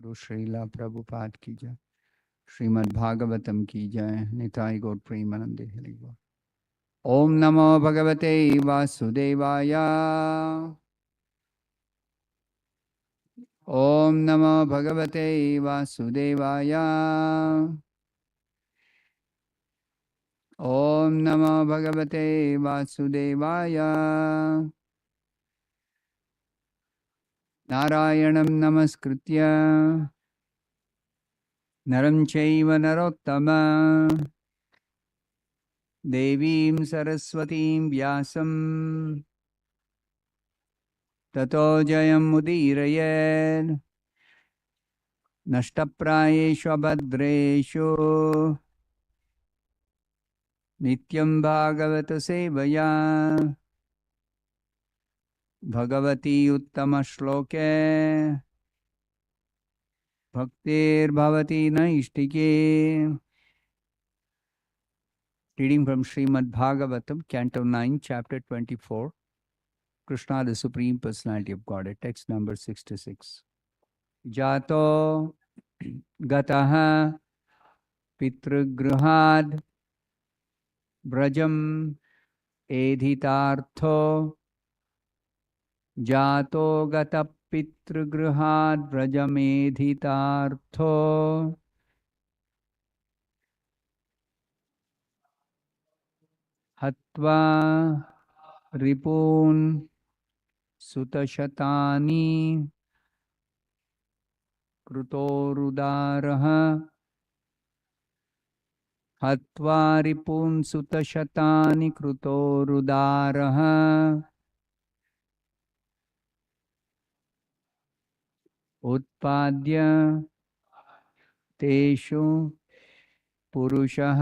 गुरु श्रीला प्रभुपाद की जय। श्रीमद् भागवतम की जय। निताई गौर प्रेमानंदे हरि बोल। ओम नमो भगवते वासुदेवाय। ओम नमो भगवते वासुदेवाय। ओम नमो भगवते वासुदेवाय। नारायणं नमस्कृत्य नरं चैव नरोत्तमं देवीं सरस्वतीं व्यासं ततो जयमुदीरयेत्। नष्टप्रायेषु अभद्रेषु नित्यं भागवत सेवया Bhagwati उत्तमश्लोके भक्तिर्भवति नैष्टिके। Reading from Srimad Bhagavatam, Canto 9, Chapter 24, Krishna, the Supreme Personality of Godhead, text number 66. Jato gataha pitrugruhad brajam edhitartho. Jato gata pitrugruhad brajam edhitartho. Hatva ripun sutashatani कृतोरुदारः। हत्वा रिपून् सुतशतानि कृतोरुदारः। उत्पाद्य तेषु पुरुषः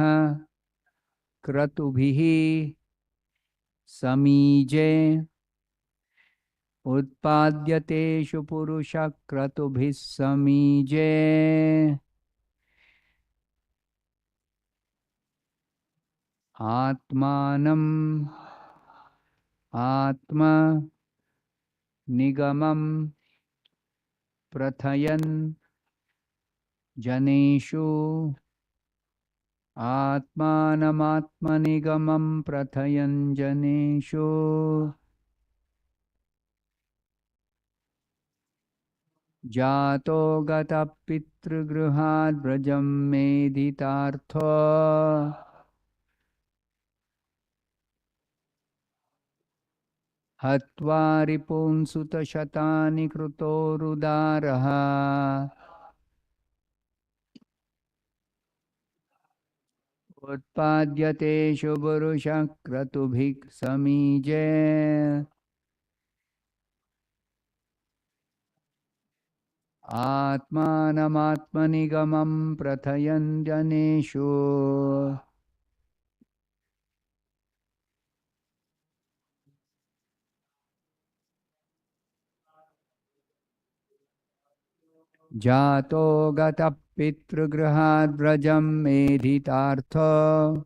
क्रतुभिः समीजे। उत्पाद्य तेषु पुरुषः क्रतुभिः समीजे। आत्मानं आत्मा निगमं प्रथयन् जनेषु। आत्मानमात्मनिगमं प्रथयन् जनेषु। जातो गतः पितृगृहाद् व्रजं मेधितार्थो। हत्वा रिपून् सुतशतानि कृतोरुदारः। उत्पाद्यतेषु पुरुषः क्रतुभिः समीजे। आत्मानमात्मनिगमं प्रथयन् जनेषु। जातो गतः पितृगृहाद् व्रजं मेधितार्थो।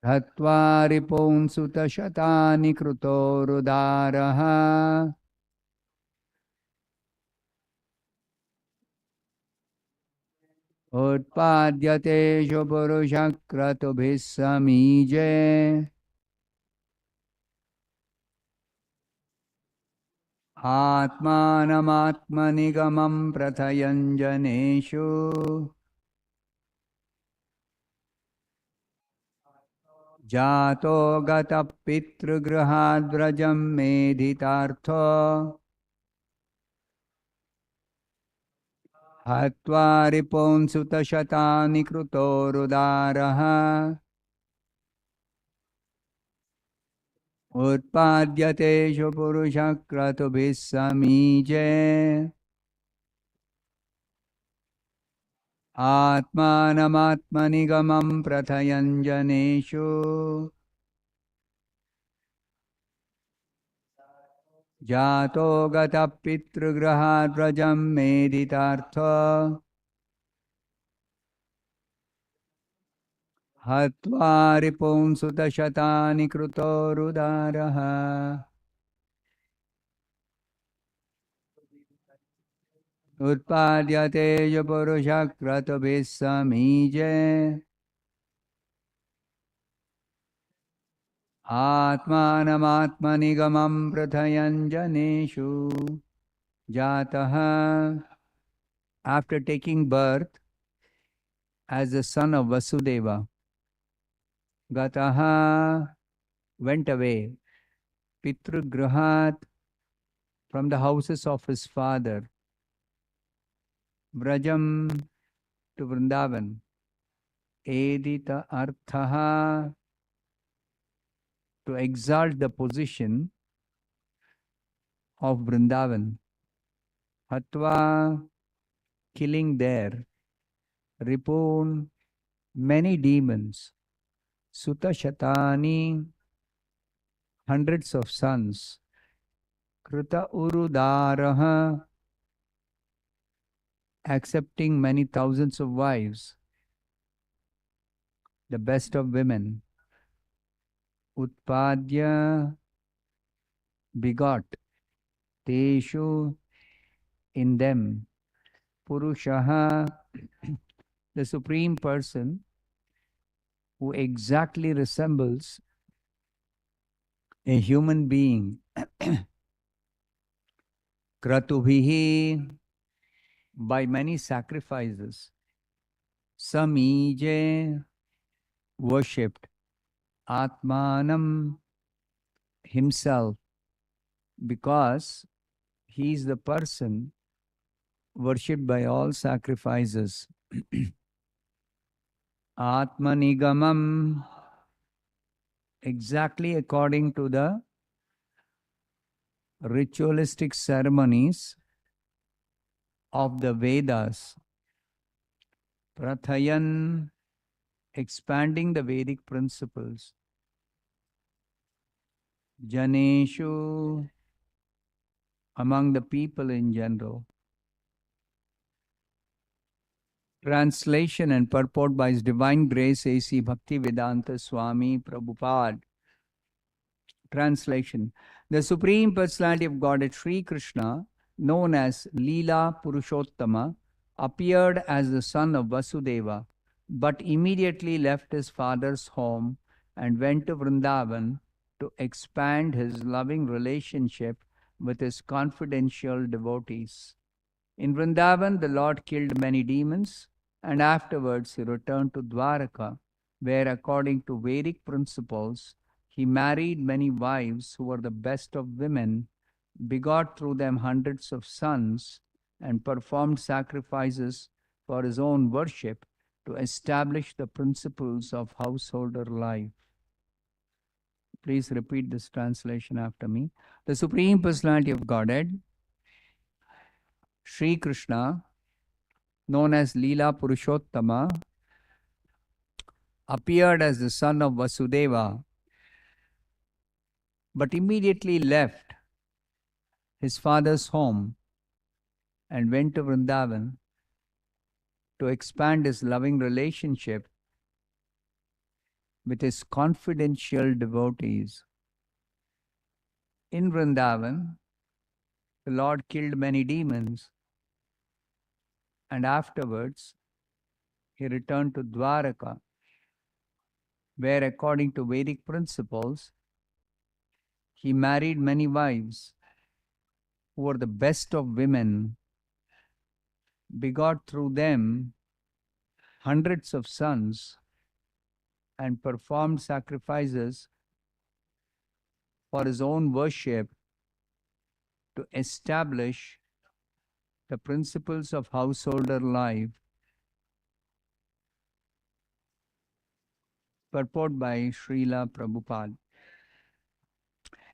हत्वा रिपून् सुतशतानि कृतोरुदारः। उत्पाद्यतेषु पुरुषः क्रतुभिः समीजे। आत्मानमात्मनिगमं प्रथयन् जनेषु। जातो गतः पितृगृहाद् व्रजं मेधितार्थो। हत्वा रिपून् सुतशतानि कृतोरुदारः। उत्पाद्यतेषु पुरुषः क्रतुभिः समीजे। आत्मानमात्मनिगमं प्रथयन् जनेषु। जातो गतः पितृगृहाद् व्रजं मेधितार्थो। हत्वा रिपून् सुतशतानि कृतोरुदारः। उत्पाद्यते य पुरुषक्रतुभिस्समीजे आत्मानमात्मनिगमं पृथयञ्जनेषु Jataha. After taking birth as the son of Vasudeva, Gataha went away, Pitrugrahat, from the houses of his father, Vrajam to Vrindavan, Edita Arthaha, to exalt the position of Vrindavan, Hatva, killing there, Ripun, many demons, Sutta Shatani, hundreds of sons, Krita Urudaraha, accepting many thousands of wives, the best of women, Utpadya, begot, Teshu, in them, Purushaha, the Supreme Person, who exactly resembles a human being, Kratubhihi, by many sacrifices, Samije, worshipped, Atmanam, himself, because he is the person worshipped by all sacrifices. Atmanigamam, exactly according to the ritualistic ceremonies of the Vedas. Prathayan, expanding the Vedic principles. Janeshu, among the people in general. Translation and purport by His Divine Grace A.C. Bhaktivedanta Swami Prabhupada. Translation. The Supreme Personality of Godhead Sri Krishna, known as Leela Purushottama, appeared as the son of Vasudeva, but immediately left his father's home and went to Vrindavan to expand his loving relationship with his confidential devotees. In Vrindavan, the Lord killed many demons, and afterwards he returned to Dwaraka, where, according to Vedic principles, he married many wives who were the best of women, begot through them hundreds of sons, and performed sacrifices for his own worship to establish the principles of householder life. Please repeat this translation after me. The Supreme Personality of Godhead, Sri Krishna, known as Leela Purushottama, appeared as the son of Vasudeva, but immediately left his father's home and went to Vrindavan to expand his loving relationship with his confidential devotees. In Vrindavan, the Lord killed many demons, and afterwards he returned to Dwaraka, where, according to Vedic principles, he married many wives who were the best of women, begot through them hundreds of sons, and performed sacrifices for his own worship to establish the principles of householder life. Purport by Srila Prabhupada.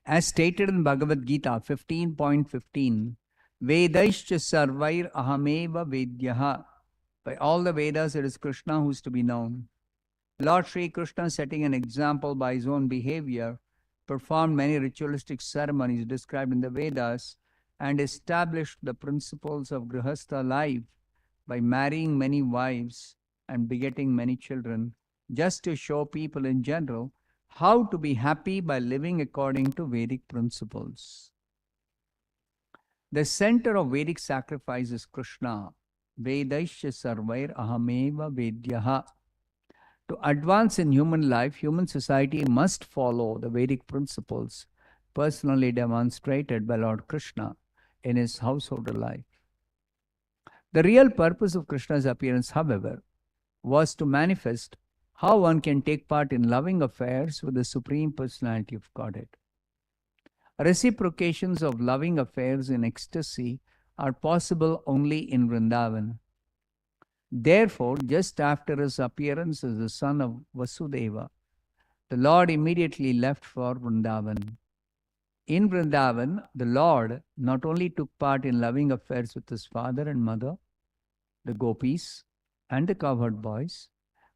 As stated in Bhagavad Gita 15.15, Vedaischa sarvair ahameva vedyaha. By all the Vedas, it is Krishna who is to be known. Lord Sri Krishna, setting an example by his own behavior, performed many ritualistic ceremonies described in the Vedas and established the principles of Grihastha life by marrying many wives and begetting many children, just to show people in general how to be happy by living according to Vedic principles. The center of Vedic sacrifice is Krishna. Vedaisya sarvair ahameva vedyaha. To advance in human life, human society must follow the Vedic principles personally demonstrated by Lord Krishna in his household life. The real purpose of Krishna's appearance, however, was to manifest how one can take part in loving affairs with the Supreme Personality of Godhead. Reciprocations of loving affairs in ecstasy are possible only in Vrindavan. Therefore, just after his appearance as the son of Vasudeva, the Lord immediately left for Vrindavan. In Vrindavan, the Lord not only took part in loving affairs with his father and mother, the gopis, and the cowherd boys,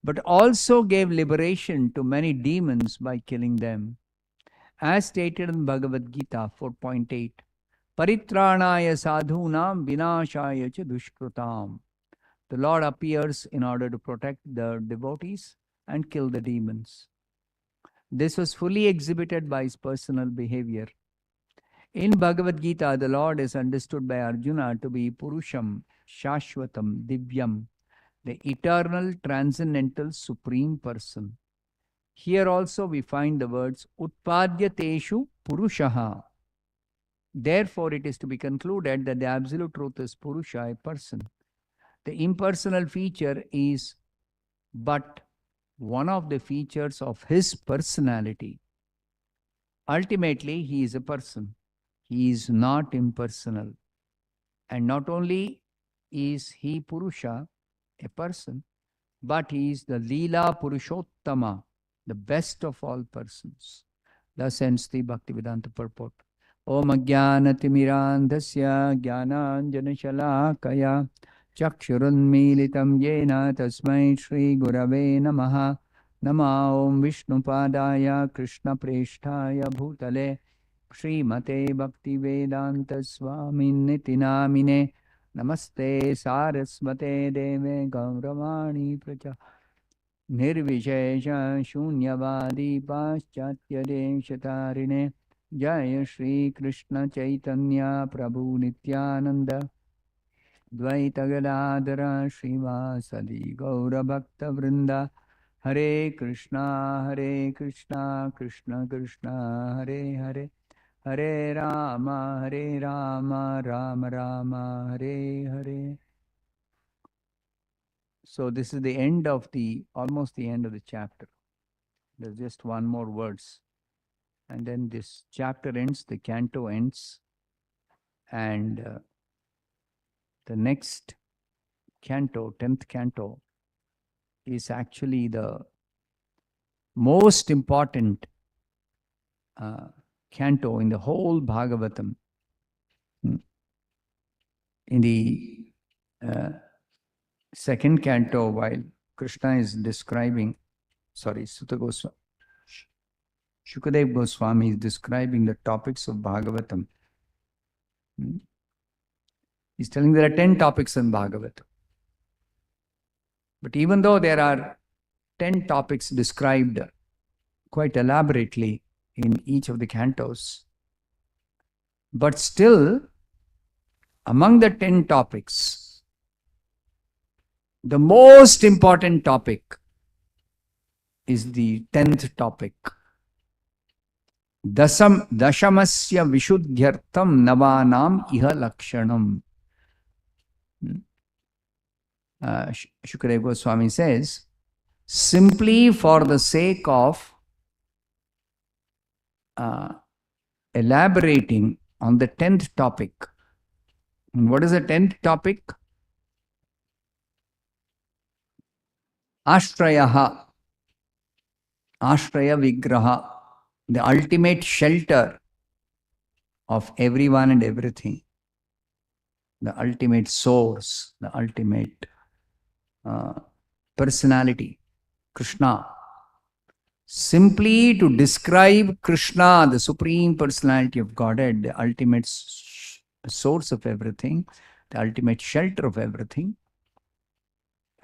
but also gave liberation to many demons by killing them. As stated in Bhagavad Gita 4.8, Paritranaya sadhunam vinashaya cha dushkrutam. The Lord appears in order to protect the devotees and kill the demons. This was fully exhibited by his personal behavior. In Bhagavad Gita, the Lord is understood by Arjuna to be Purusham, Shashvatam, Divyam, the eternal, transcendental, supreme person. Here also we find the words Utpadyateshu Purushaha. Therefore, it is to be concluded that the absolute truth is Purusha, a person. The impersonal feature is but one of the features of his personality. Ultimately, he is a person. He is not impersonal. And not only is he Purusha, a person, but he is the Leela Purushottama, the best of all persons. Thus ends the Bhaktivedanta purport. Om Ajnanatirmirandhasya Jnananjanashalakaya Chakshurunmilitam Yena Tasmai Shri Gurave Namaha. Nama Om Vishnupadaya Krishna Presthaya Bhutale Srimate Bhaktivedanta Swami Niti Namine Namaste Saraswate Deve Gauravani Pracha Nirvishesha Shunyavadi Paschatya Deshatarine Jaya Shri Krishna Chaitanya Prabhu Nityananda Dvaita Gadadhara Srivasadi Gaura Bhakta Vrinda Hare Krishna Krishna Krishna Hare Hare Hare Rama Rama Rama Hare Hare. So this is the end of almost the end of the chapter. There's just one more verse. And then this chapter ends, the canto ends. And the next canto, 10th canto, is actually the most important canto in the whole Bhagavatam. In the second canto, while Krishna is describing, Shukadev Goswami is describing the topics of Bhagavatam. He's telling there are 10 topics in Bhagavatam. But even though there are 10 topics described quite elaborately in each of the cantos, but still, among the 10 topics, the most important topic is the 10th topic. Dashamasya Vishuddhyartham Navanam Iha Lakshanam. Shukadev Goswami says, simply for the sake of elaborating on the 10th topic. And what is the 10th topic? Ashtrayaha, Ashraya Vigraha, the ultimate shelter of everyone and everything, the ultimate source, the ultimate personality, Krishna. Simply to describe Krishna, the Supreme Personality of Godhead, the ultimate source of everything, the ultimate shelter of everything,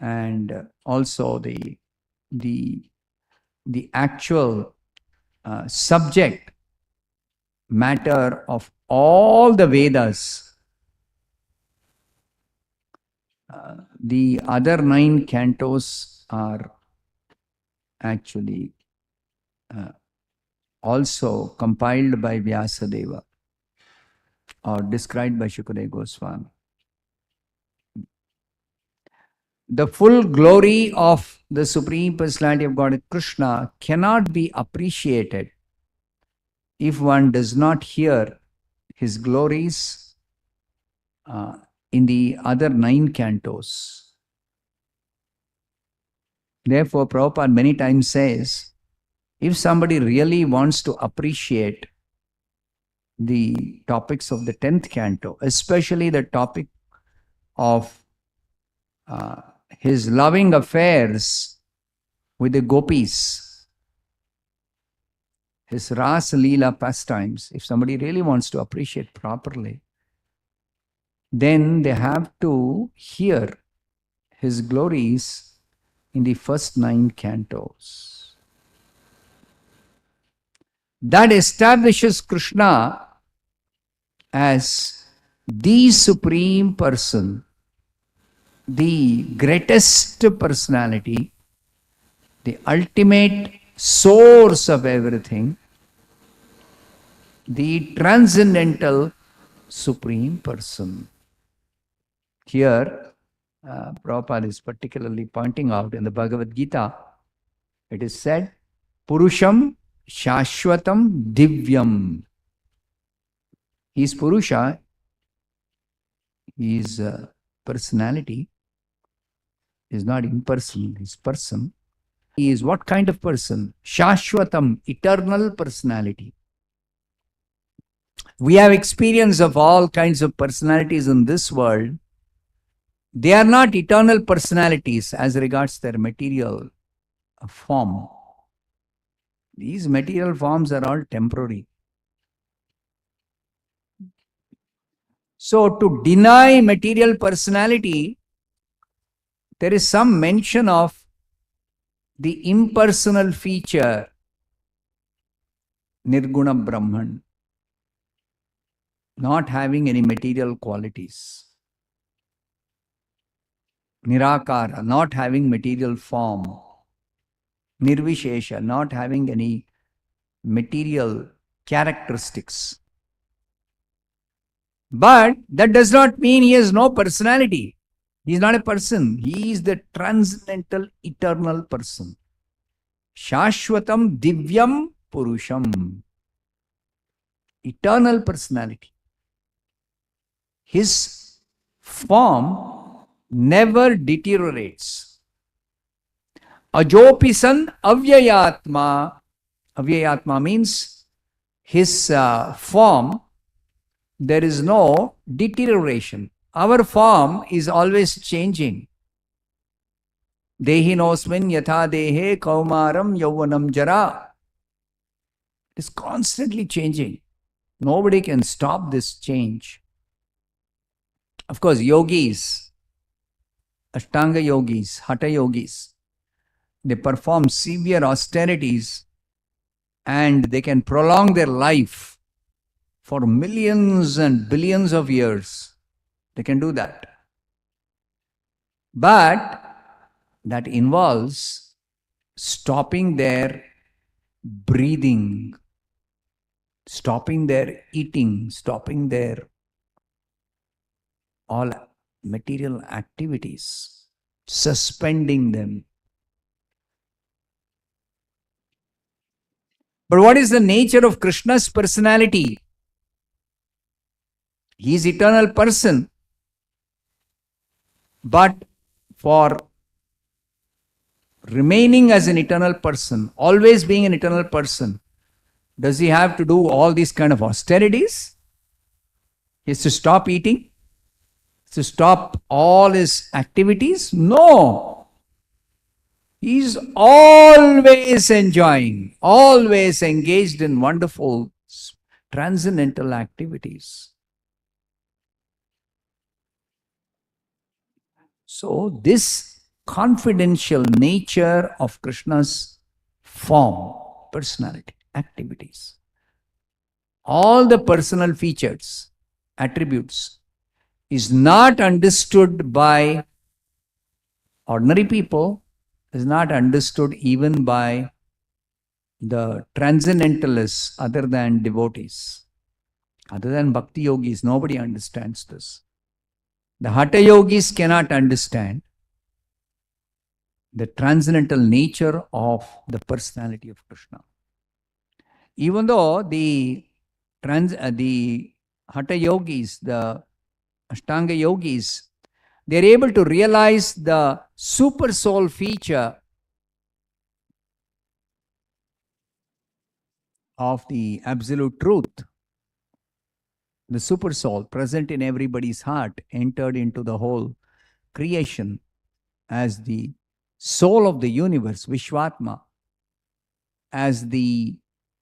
and also the actual subject matter of all the Vedas The other 9 cantos are actually also compiled by Vyasadeva or described by Shukadeva Goswami. The full glory of the Supreme Personality of Godhead Krishna cannot be appreciated if one does not hear his glories in the other 9 cantos. Therefore, Prabhupada many times says, if somebody really wants to appreciate the topics of the 10th canto, especially the topic of his loving affairs with the gopis, his Ras Leela pastimes, if somebody really wants to appreciate properly, then they have to hear his glories in the first 9 cantos. That establishes Krishna as the Supreme Person, the greatest personality, the ultimate source of everything, the transcendental Supreme Person. Here, Prabhupada is particularly pointing out in the Bhagavad Gita, it is said, Purusham Shashwatam Divyam. He is Purusha, he is personality, he is not impersonal, he is person. He is what kind of person? Shashwatam, eternal personality. We have experience of all kinds of personalities in this world. They are not eternal personalities as regards their material form. These material forms are all temporary. So to deny material personality, there is some mention of the impersonal feature, Nirguna Brahman, not having any material qualities. Nirakara, not having material form. Nirvishesha, not having any material characteristics. But that does not mean he has no personality. He is not a person. He is the transcendental, eternal person. Shashwatam Divyam Purusham. Eternal personality. His form never deteriorates. Ajopisan Avyayatma. Avyayatma means his form, there is no deterioration. Our form is always changing. Dehinosmin yatha dehe kaumaram yauvanam jara. It is constantly changing. Nobody can stop this change. Of course, yogis, Ashtanga yogis, Hatha yogis, they perform severe austerities and they can prolong their life for millions and billions of years. They can do that. But that involves stopping their breathing, stopping their eating, stopping their all material activities, suspending them. But what is the nature of Krishna's personality? He is eternal person. But for remaining as an eternal person, always being an eternal person, does he have to do all these kind of austerities? He has to stop eating? To stop all his activities? No. He is always enjoying, always engaged in wonderful transcendental activities. So this confidential nature of Krishna's form, personality, activities, all the personal features, attributes, is not understood by ordinary people is not understood even by the transcendentalists other than devotees. Other than bhakti yogis, nobody understands this. The hatha yogis cannot understand the transcendental nature of the personality of Krishna. Even though the hatha yogis, the ashtanga yogis, they are able to realize the super soul feature of the absolute truth. The super soul present in everybody's heart entered into the whole creation as the soul of the universe, Vishwatma, as the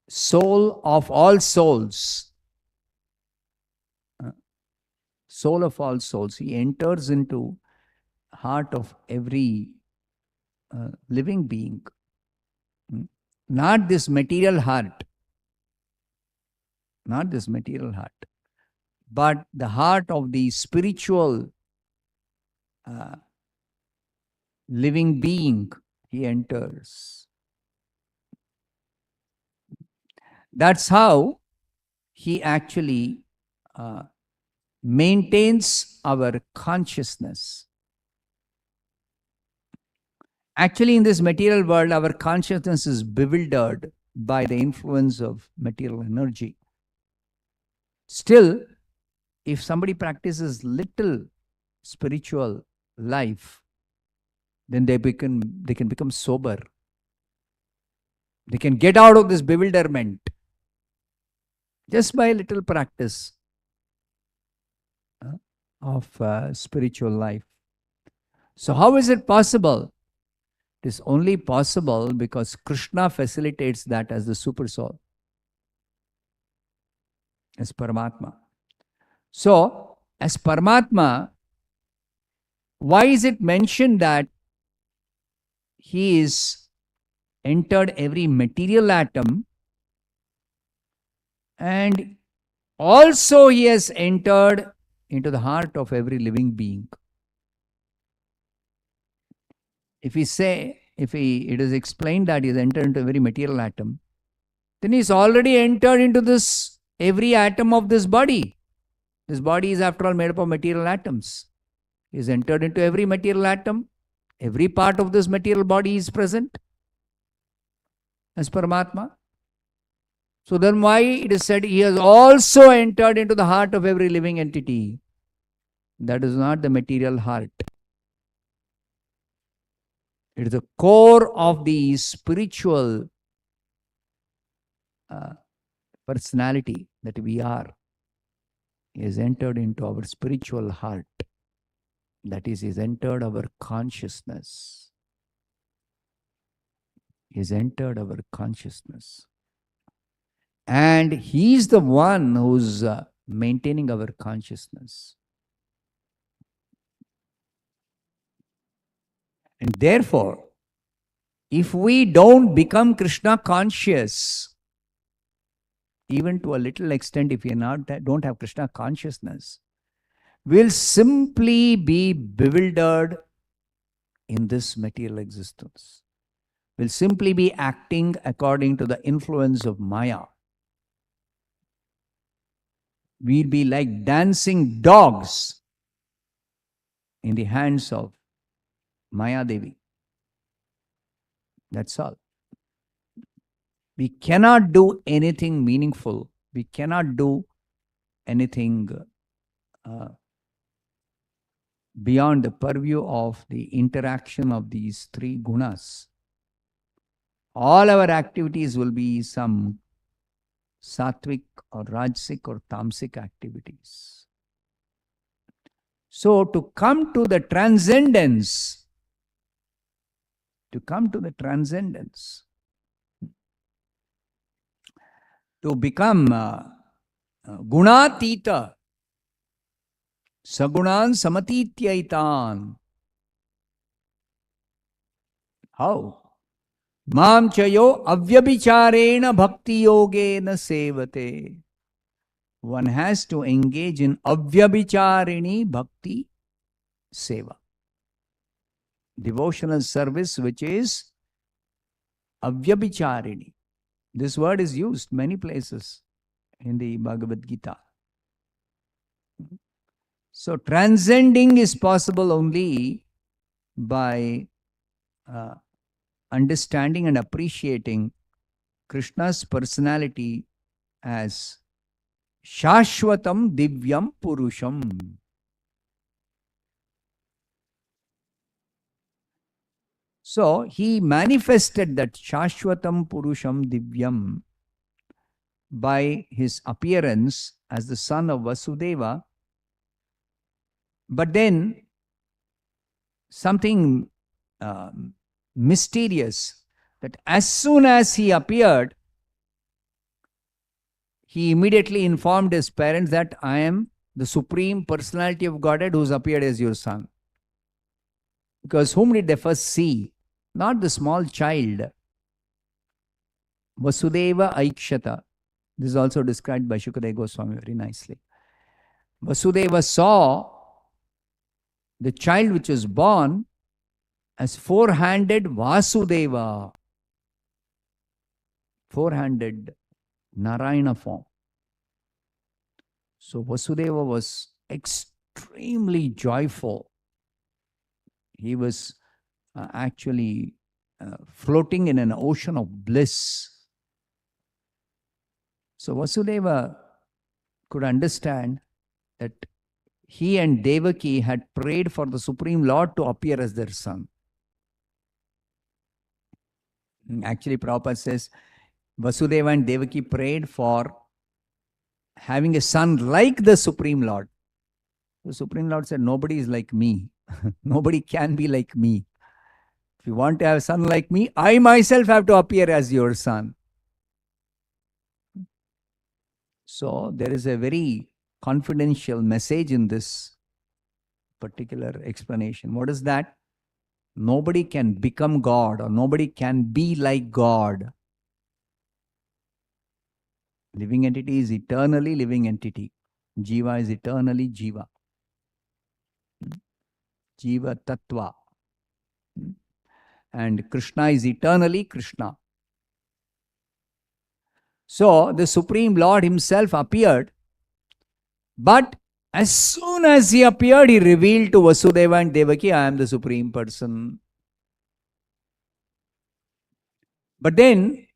soul of all souls. Soul of all souls. He enters into heart of every living being. Not this material heart. Not this material heart. But the heart of the spiritual living being, he enters. That's how he actually maintains our consciousness. Actually, in this material world, our consciousness is bewildered by the influence of material energy. Still, if somebody practices little spiritual life, then they can become sober. They can get out of this bewilderment just by a little practice of spiritual life. So how is it possible? It is only possible because Krishna facilitates that as the super soul, as Paramatma. So, as Paramatma, why is it mentioned that he is entered every material atom and also he has entered into the heart of every living being? If it is explained that he has entered into every material atom, then he's already entered into this, every atom of this body. This body is after all made up of material atoms. He's entered into every material atom. Every part of this material body is present as Paramatma. So then why it is said he has also entered into the heart of every living entity? That is not the material heart. It is the core of the spiritual personality that we are. He has entered into our spiritual heart. That is, he has entered our consciousness. He has entered our consciousness. And he is the one who's maintaining our consciousness. And therefore, if we don't become Krishna conscious, even to a little extent, if we don't have Krishna consciousness, we'll simply be bewildered in this material existence. We'll simply be acting according to the influence of Maya. We'll be like dancing dogs in the hands of Maya Devi. That's all. We cannot do anything meaningful. We cannot do anything beyond the purview of the interaction of these three gunas. All our activities will be some sattvic or rajasic or tamasic activities. So to come to the transcendence, to become gunatita, sagunan samatityaitan. How? Mam chayo avyabhicharena bhakti yogena sevate. One has to engage in avyabhicharini bhakti seva. devotional service which is avyabhicharini. This word is used many places in the Bhagavad Gita. So transcending is possible only by understanding and appreciating Krishna's personality as Shashwatam Divyam Purusham. So he manifested that Shashwatam Purusham Divyam by his appearance as the son of Vasudeva. But then something mysterious, that as soon as he appeared, he immediately informed his parents that I am the Supreme Personality of Godhead who's appeared as your son. Because whom did they first see? Not the small child. Vasudeva Aikshata. This is also described by Shukadeva Goswami very nicely. Vasudeva saw the child which was born as four-handed Vasudeva. Four-handed Narayana form. So Vasudeva was extremely joyful. He was actually floating in an ocean of bliss. So Vasudeva could understand that he and Devaki had prayed for the Supreme Lord to appear as their son. Actually, Prabhupada says, Vasudeva and Devaki prayed for having a son like the Supreme Lord. The Supreme Lord said, nobody is like me. Nobody can be like me. If you want to have a son like me, I myself have to appear as your son. So there is a very confidential message in this particular explanation. What is that? Nobody can become God, or nobody can be like God. Living entity is eternally living entity. Jiva is eternally Jiva. Jiva Tattva. And Krishna is eternally Krishna. So the Supreme Lord himself appeared, but as soon as he appeared, he revealed to Vasudeva and Devaki, I am the Supreme Person. But then,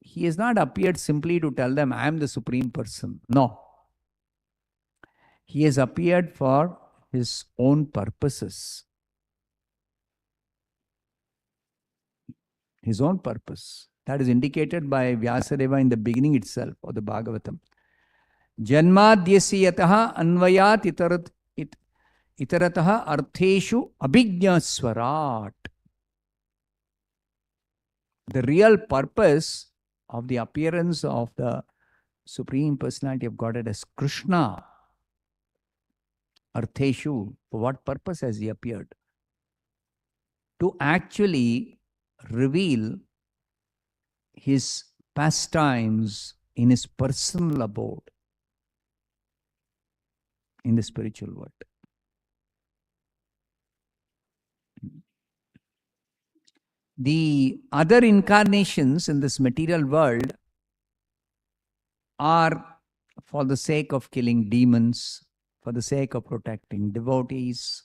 he has not appeared simply to tell them, I am the Supreme Person. No. He has appeared for his own purposes. His own purpose. That is indicated by Vyasadeva in the beginning itself of the Bhagavatam. Janmadhyasi yataha anvayat itarataha artheshu abhijna swarat. The real purpose of the appearance of the Supreme Personality of Godhead as Krishna, artheshu, for what purpose has he appeared? To actually reveal his pastimes in his personal abode in the spiritual world. The other incarnations in this material world are for the sake of killing demons, for the sake of protecting devotees,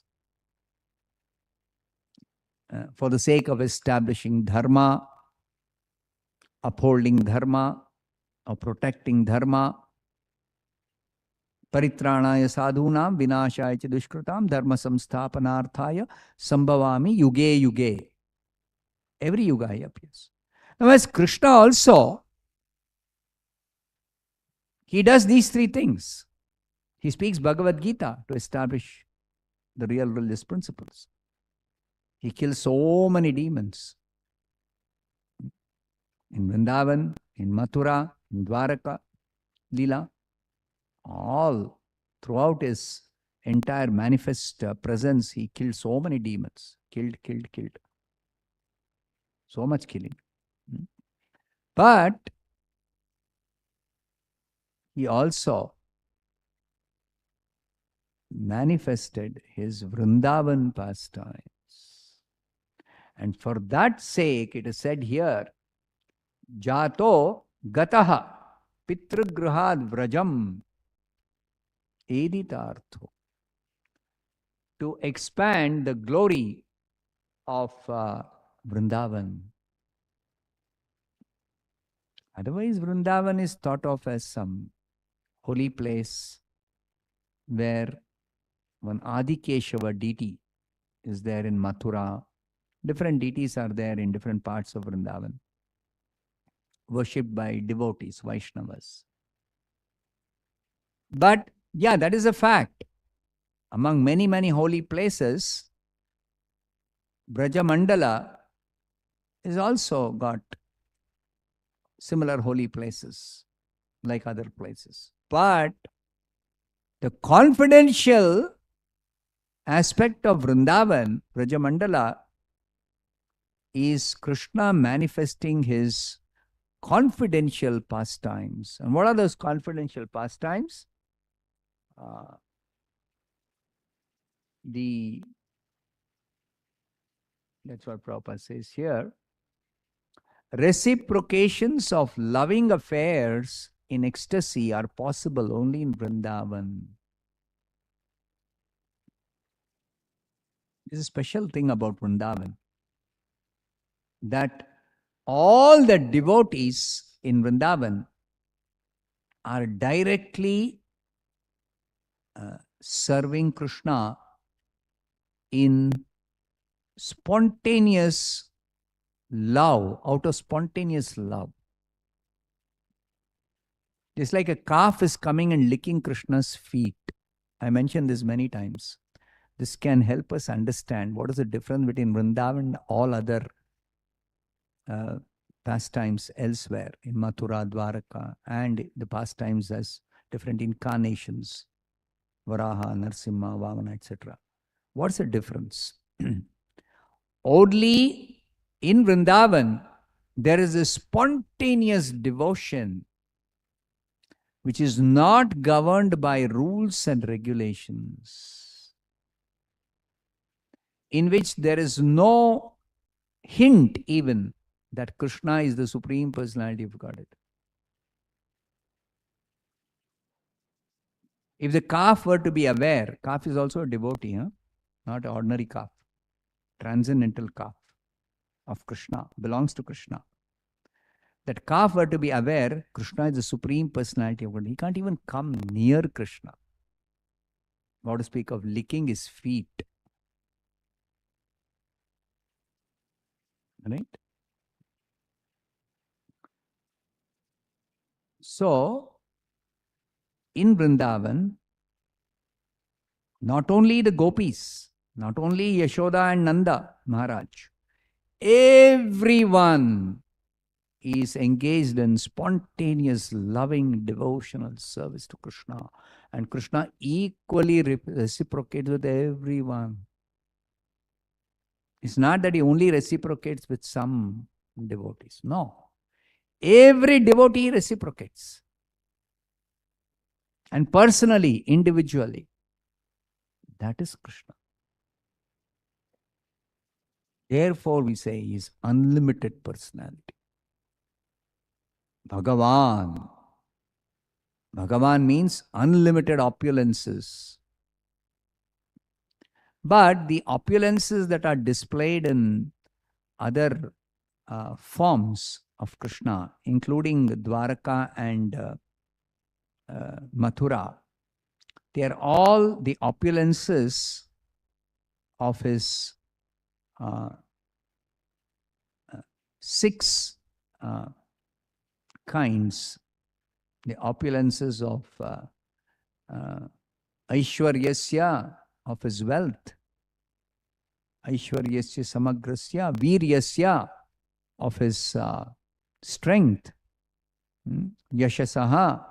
for the sake of establishing dharma, upholding dharma, or protecting dharma. Paritranaya sadhunam vinashaya cha dushkritam dharma samsthapanarthaya sambhavami yuge yuge. Every yuga he appears. Now as Krishna also, he does these three things. He speaks Bhagavad Gita to establish the real religious principles. He kills so many demons. In Vrindavan, in Mathura, in Dwaraka, Leela, all throughout his entire manifest presence, he killed so many demons. Killed. So much killing. But he also manifested his Vrindavan pastimes. And for that sake, it is said here, Jato Gataha Pitrugruhad Vrajam Editartho. To expand the glory of Vrindavan. Otherwise, Vrindavan is thought of as some holy place where one Adikeshava deity is there in Mathura. Different deities are there in different parts of Vrindavan, worshipped by devotees, Vaishnavas. But yeah, that is a fact. Among many, many holy places, Brajamandala is also got similar holy places like other places. But the confidential aspect of Vrindavan, Brajamandala, is Krishna manifesting his confidential pastimes. And what are those confidential pastimes? That's what Prabhupada says here. Reciprocations of loving affairs in ecstasy are possible only in Vrindavan. There's a special thing about Vrindavan, that all the devotees in Vrindavan are directly serving Krishna in spontaneous love, out of spontaneous love. It's like a calf is coming and licking Krishna's feet. I mentioned this many times. This can help us understand what is the difference between Vrindavan and all other pastimes elsewhere in Mathura, Dwaraka, and the pastimes as different incarnations, Varaha, Narsimha, Vamana, etc. What's the difference? Only in Vrindavan, there is a spontaneous devotion which is not governed by rules and regulations, in which there is no hint even that Krishna is the Supreme Personality of Godhead. If the calf were to be aware, calf is also a devotee, not an ordinary calf, transcendental calf of Krishna, belongs to Krishna. That calf were to be aware, Krishna is the Supreme Personality of God. He can't even come near Krishna. Not to speak of licking his feet. Right? So, in Vrindavan, not only the gopis, not only Yashoda and Nanda Maharaj, everyone is engaged in spontaneous, loving, devotional service to Krishna. And Krishna equally reciprocates with everyone. It's not that he only reciprocates with some devotees. No. Every devotee reciprocates. And personally, individually. That is Krishna. Therefore, we say he is unlimited personality. Bhagavan. Bhagavan means unlimited opulences. But the opulences that are displayed in other forms of Krishna, including Dwaraka and Mathura, they are all the opulences of his six kinds, the opulences of Aishwaryasya, of his wealth, Aishwaryasya Samagrasya, Viryasya, of his strength, Yashasaha,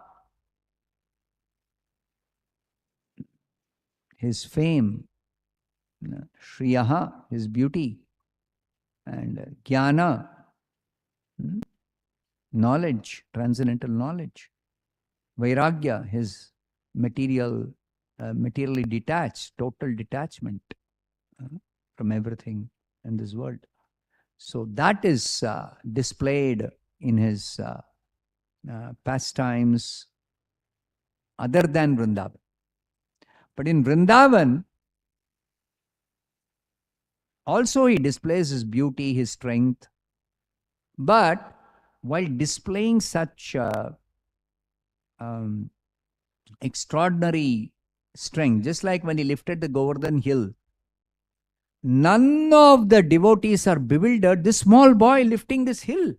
his fame, Shriyaha, his beauty, and Jnana, knowledge, transcendental knowledge, Vairagya, his materially detached, total detachment from everything in this world. So that is displayed in his pastimes other than Vrindavan. But in Vrindavan, also he displays his beauty, his strength. But while displaying such extraordinary strength, just like when he lifted the Govardhan hill, none of the devotees are bewildered. This small boy lifting this hill,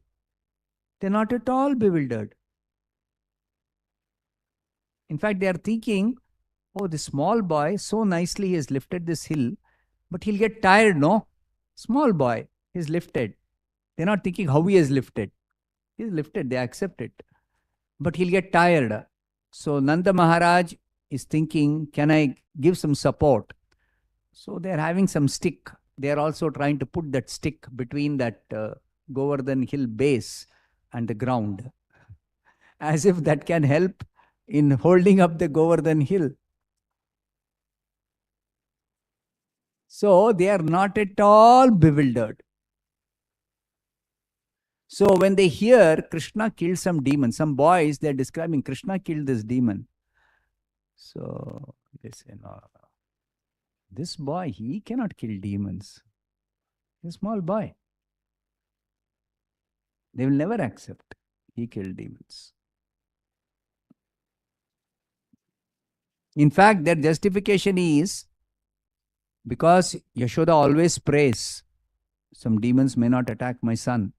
they're not at all bewildered. In fact, they are thinking, oh, this small boy, so nicely he has lifted this hill, but he'll get tired, no? Small boy, he's lifted. They're not thinking how he has lifted. He's lifted, they accept it. But he'll get tired. So Nanda Maharaj is thinking, can I give some support? So they're having some stick. They're also trying to put that stick between that Govardhan hill base and the ground, as if that can help in holding up the Govardhan hill. So they are not at all bewildered. So when they hear Krishna killed some demon, some boys, they're describing Krishna killed this demon. So they say, no, this boy, he cannot kill demons. He's a small boy. They will never accept he killed demons. In fact, their justification is because Yashoda always prays, some demons may not attack my son.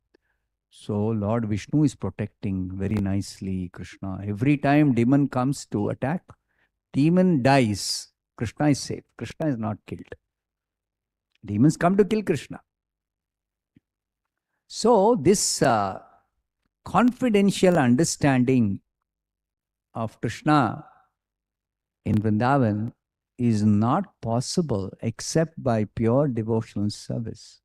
So Lord Vishnu is protecting very nicely Krishna. Every time demon comes to attack, demon dies. Krishna is safe. Krishna is not killed. Demons come to kill Krishna. So this confidential understanding of Krishna in Vrindavan is not possible except by pure devotional service.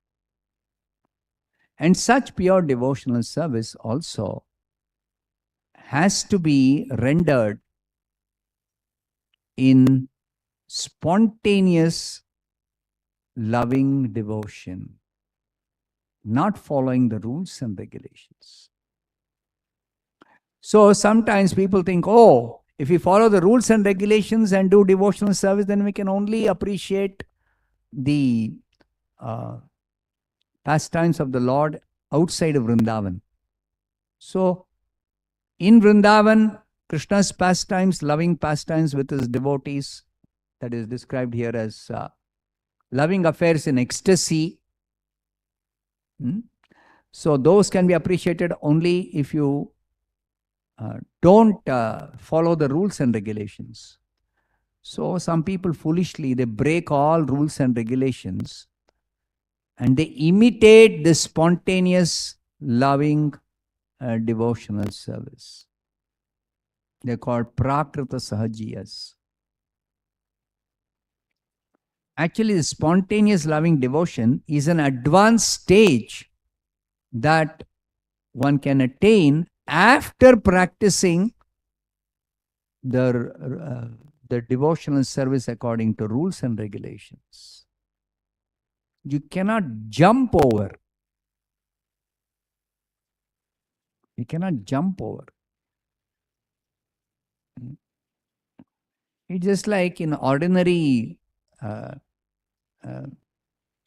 And such pure devotional service also has to be rendered in spontaneous loving devotion, not following the rules and regulations. So sometimes people think, oh, if we follow the rules and regulations and do devotional service, then we can only appreciate the pastimes of the Lord outside of Vrindavan. So in Vrindavan, Krishna's pastimes, loving pastimes with his devotees, that is described here as loving affairs in ecstasy. So those can be appreciated only if you don't follow the rules and regulations. So some people foolishly, they break all rules and regulations and they imitate this spontaneous, loving, devotional service. They're called Prakrita Sahajiyas. Actually, the spontaneous loving devotion is an advanced stage that one can attain after practicing the devotional service according to rules and regulations. You cannot jump over. You cannot jump over. It's just like in ordinary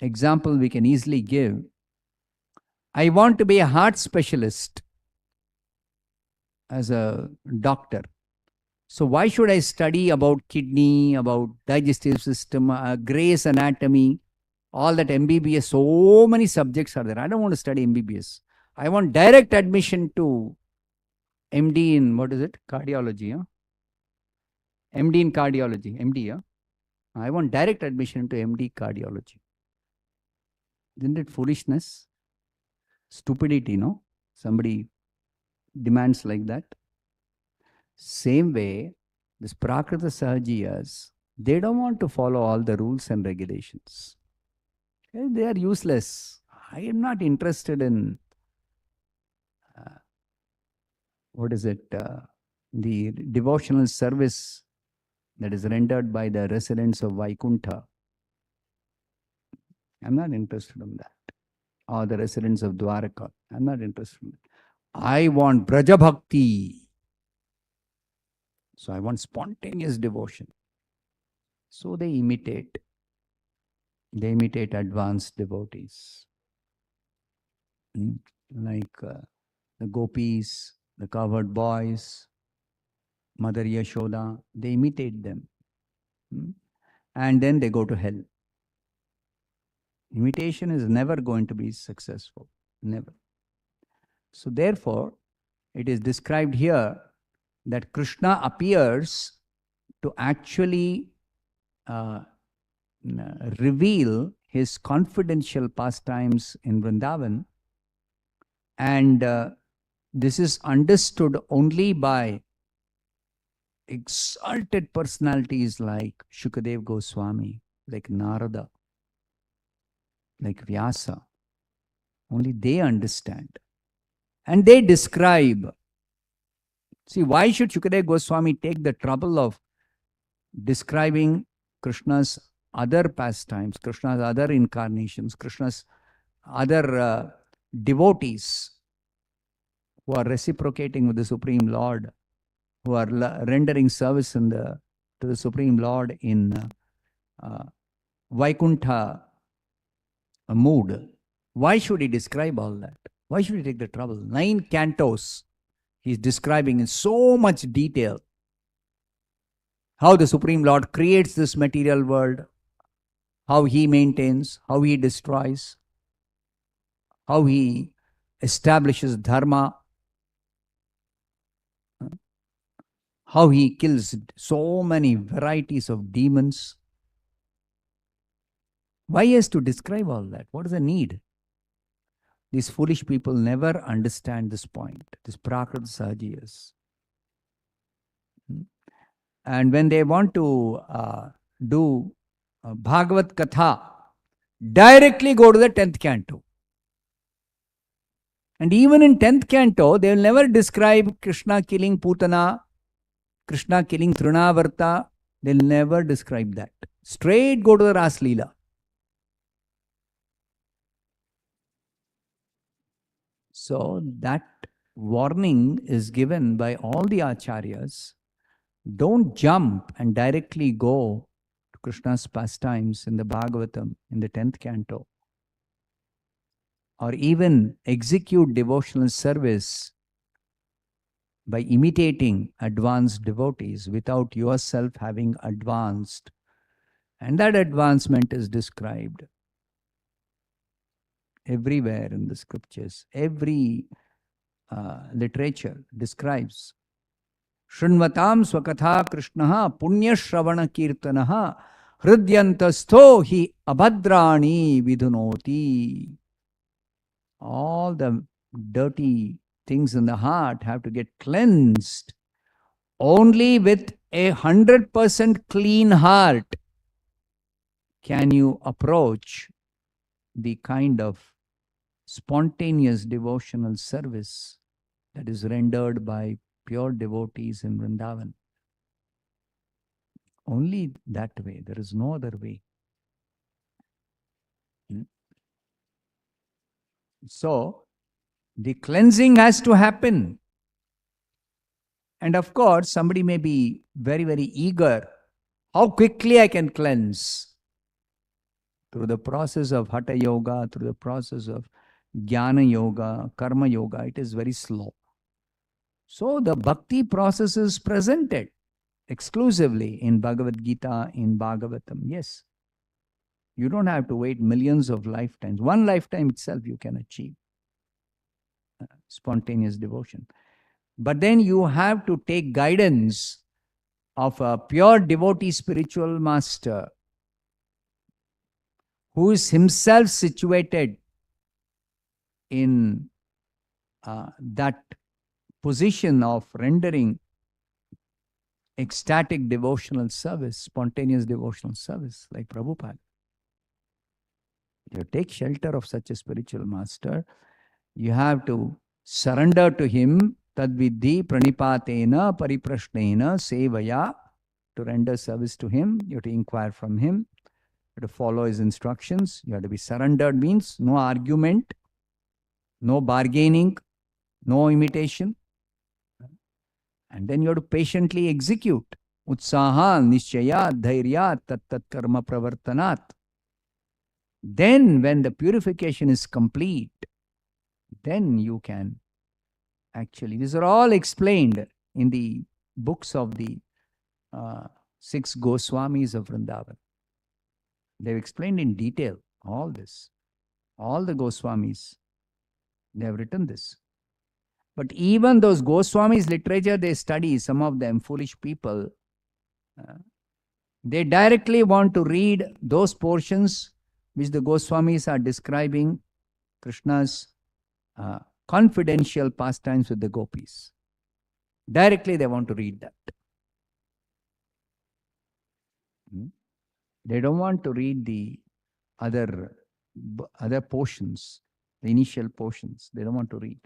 example we can easily give. I want to be a heart specialist as a doctor. So why should I study about kidney, about digestive system, Gray's anatomy, all that MBBS, so many subjects are there. I don't want to study MBBS. I want direct admission to MD in, what is it? Cardiology. Huh? MD in cardiology. MD, huh? I want direct admission to MD cardiology. Isn't it foolishness? Stupidity, no? Somebody demands like that. Same way, this Prakrita Sahajiyas, they don't want to follow all the rules and regulations. They are useless. I am not interested in, the devotional service that is rendered by the residents of Vaikuntha. I'm not interested in that. or the residents of Dwaraka. I'm not interested in it. I want Braja Bhakti. So I want spontaneous devotion. So they imitate. They imitate advanced devotees. Like the gopis, the cowherd boys, Mother Yashoda, they imitate them. And then they go to hell. Imitation is never going to be successful. Never. So therefore, it is described here that Krishna appears to actually reveal his confidential pastimes in Vrindavan, and this is understood only by exalted personalities like Shukadev Goswami, like Narada, like Vyasa. Only they understand. And they describe. See, why should Shukadev Goswami take the trouble of describing Krishna's other pastimes, Krishna's other incarnations, Krishna's other devotees who are reciprocating with the Supreme Lord, who are rendering service to the Supreme Lord in Vaikuntha mood? Why should he describe all that? Why should he take the trouble? 9 cantos he's describing in so much detail how the Supreme Lord creates this material world, how he maintains, how he destroys, how he establishes dharma, how he kills so many varieties of demons. Why he has to describe all that? What is the need? These foolish people never understand this point, this Prakrit Sahajiyas. And when they want to do Bhagavat Katha, directly go to the 10th canto. And even in 10th canto, they will never describe Krishna killing Putana, Krishna killing Trinavarta. They will never describe that. Straight go to the Ras Leela. So that warning is given by all the acharyas. Don't jump and directly go to Krishna's pastimes in the Bhagavatam, in the 10th canto, or even execute devotional service by imitating advanced devotees without yourself having advanced. And that advancement is described everywhere in the scriptures. Every literature describes Shrunvatam swakatha Krishnaha punyashravana kirtanaha hridyantastho hi abhadrani vidunoti. All the dirty things in the heart have to get cleansed. Only with 100% clean heart can you approach the kind of spontaneous devotional service that is rendered by pure devotees in Vrindavan. Only that way. There is no other way. So, the cleansing has to happen. And of course, somebody may be very, very eager. How quickly I can cleanse? Through the process of Hatha Yoga, through the process of Jnana Yoga, Karma Yoga, it is very slow. So the bhakti process is presented exclusively in Bhagavad Gita, in Bhagavatam. Yes. You don't have to wait millions of lifetimes. One lifetime itself you can achieve spontaneous devotion. But then you have to take guidance of a pure devotee spiritual master who is himself situated in that position of rendering ecstatic devotional service, spontaneous devotional service, like Prabhupada. You take shelter of such a spiritual master, you have to surrender to him, tadvidhi pranipatena pariprashnena sevaya, to render service to him, you have to inquire from him. You have to follow his instructions. You have to be surrendered, means no argument, no bargaining, no imitation. And then you have to patiently execute. Utsaha, Nishchaya, Dhairya, Tat Tat Karma Pravartanat. Then, when the purification is complete, then you can actually, these are all explained in the books of the 6 Goswamis of Vrindavan. They've explained in detail all this. All the Goswamis, they have written this. But even those Goswamis' literature they study, some of them, foolish people, they directly want to read those portions which the Goswamis are describing Krishna's confidential pastimes with the gopis. Directly they want to read that. They don't want to read the other portions, the initial portions. They don't want to read.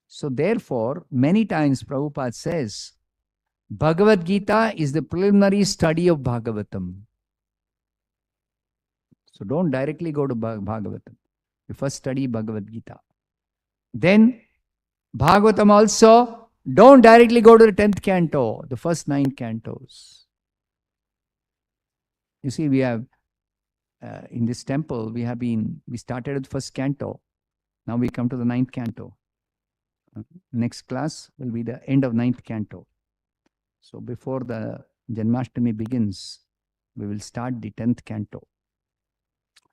So therefore, many times Prabhupada says, Bhagavad Gita is the preliminary study of Bhagavatam. So don't directly go to Bhagavatam. You first study Bhagavad Gita. Then Bhagavatam also, don't directly go to the 10th canto, the first 9 cantos. You see, we have, in this temple, we started with first canto. Now we come to the 9th canto. Next class will be the end of 9th canto. So before the Janmashtami begins, we will start the 10th canto.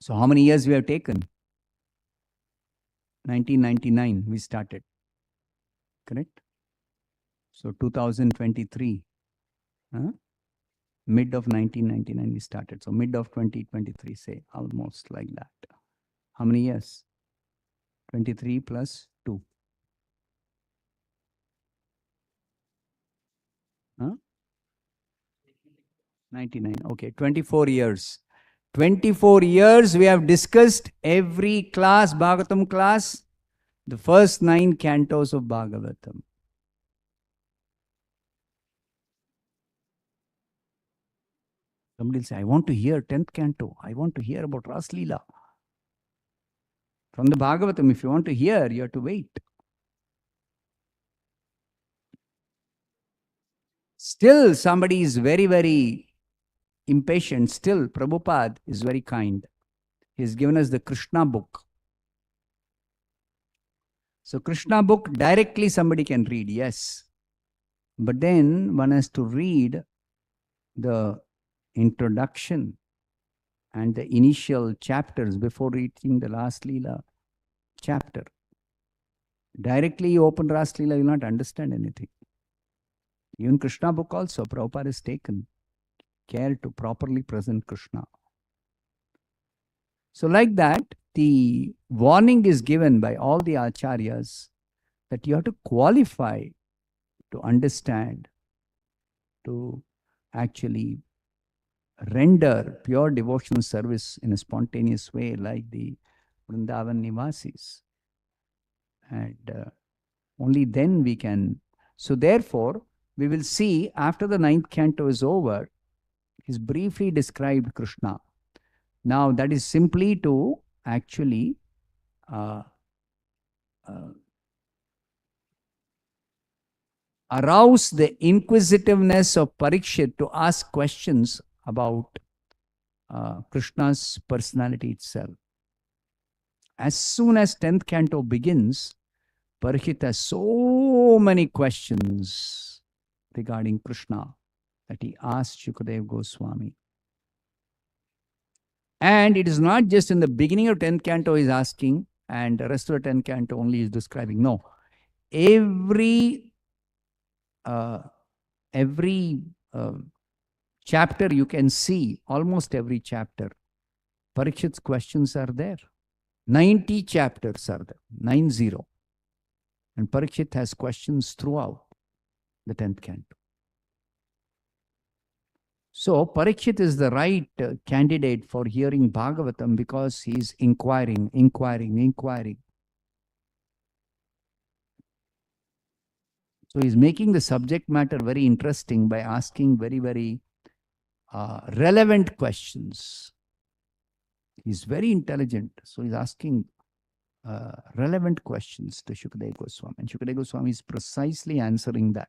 So how many years we have taken? 1999 we started. Correct? So 2023. Mid of 1999 we started. So mid of 2023, say, almost like that. How many years? 23 plus 2. 99. Okay, 24 years. 24 years we have discussed every class, Bhagavatam class, the first 9 cantos of Bhagavatam. Somebody will say, I want to hear 10th canto. I want to hear about Ras Leela. From the Bhagavatam, if you want to hear, you have to wait. Still, somebody is very, very impatient. Still, Prabhupada is very kind. He has given us the Krishna book. So, Krishna book directly somebody can read, yes. But then one has to read the introduction and the initial chapters before reaching the last Leela chapter. Directly you open Ras Leela, you will not understand anything. Even Krishna book also, Prabhupada has taken care to properly present Krishna. So like that, the warning is given by all the acharyas that you have to qualify to understand, to actually render pure devotional service in a spontaneous way like the Vrindavan Nivasis. And only then we can. So therefore, we will see after the 9th canto is over, he's briefly described Krishna. Now that is simply to actually arouse the inquisitiveness of Parikshit to ask questions about Krishna's personality itself. As soon as 10th canto begins, Parikshit has so many questions regarding Krishna that he asked Shukadeva Goswami. And it is not just in the beginning of 10th canto he is asking, and the rest of the 10th canto only is describing. No. Every chapter you can see, almost every chapter, Parikshit's questions are there. 90 chapters are there, 90. And Parikshit has questions throughout the 10th canto. So Parikshit is the right candidate for hearing Bhagavatam because he is inquiring. So he is making the subject matter very interesting by asking very, very relevant questions. He's very intelligent, so he's asking relevant questions to Shukadeva Goswami. And Shukadeva Goswami is precisely answering that.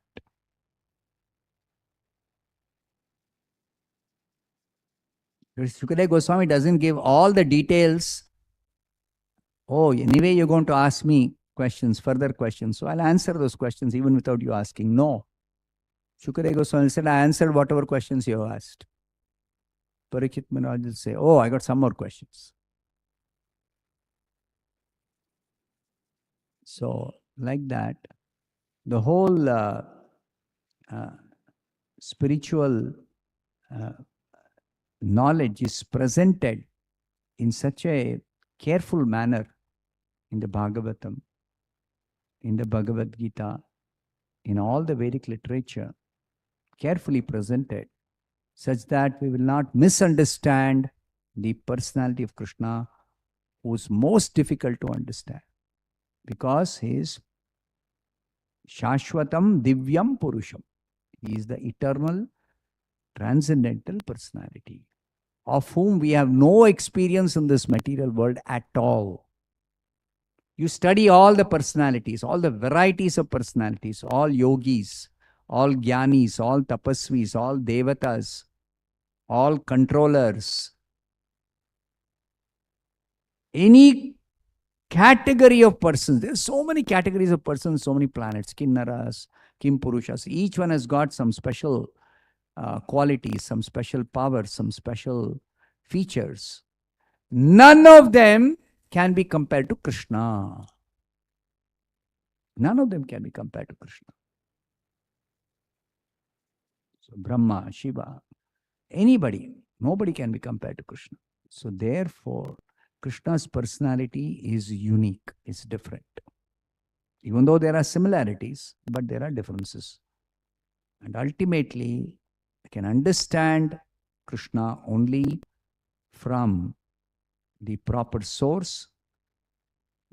Shukadeva Goswami doesn't give all the details. Oh, anyway, you're going to ask me questions, further questions. So I'll answer those questions even without you asking. No. Shukadeva Goswami said, I answered whatever questions you asked. Parikshit Maharaj will say, oh, I got some more questions. So, like that, the whole spiritual knowledge is presented in such a careful manner in the Bhagavatam, in the Bhagavad Gita, in all the Vedic literature, carefully presented, such that we will not misunderstand the personality of Krishna, who is most difficult to understand, because he is Shashwatam Divyam Purusham. He is the eternal, transcendental personality, of whom we have no experience in this material world at all. You study all the personalities, all the varieties of personalities, all yogis, all jnanis, all tapasvis, all devatas, all controllers, any category of persons. There are so many categories of persons, so many planets, kinnaras, kimpurushas. Each one has got some special qualities, some special powers, some special features. None of them can be compared to Krishna. None of them can be compared to Krishna. So Brahma, Shiva, anybody, nobody can be compared to Krishna. So therefore, Krishna's personality is unique, it's different. Even though there are similarities, but there are differences. And ultimately, I can understand Krishna only from the proper source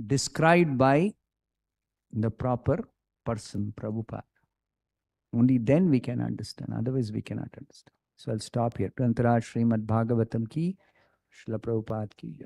described by the proper person, Prabhupada. Only then we can understand, otherwise we cannot understand. So I'll stop here. Grantharaj Srimad Bhagavatam ki, Srila Prabhupada ki.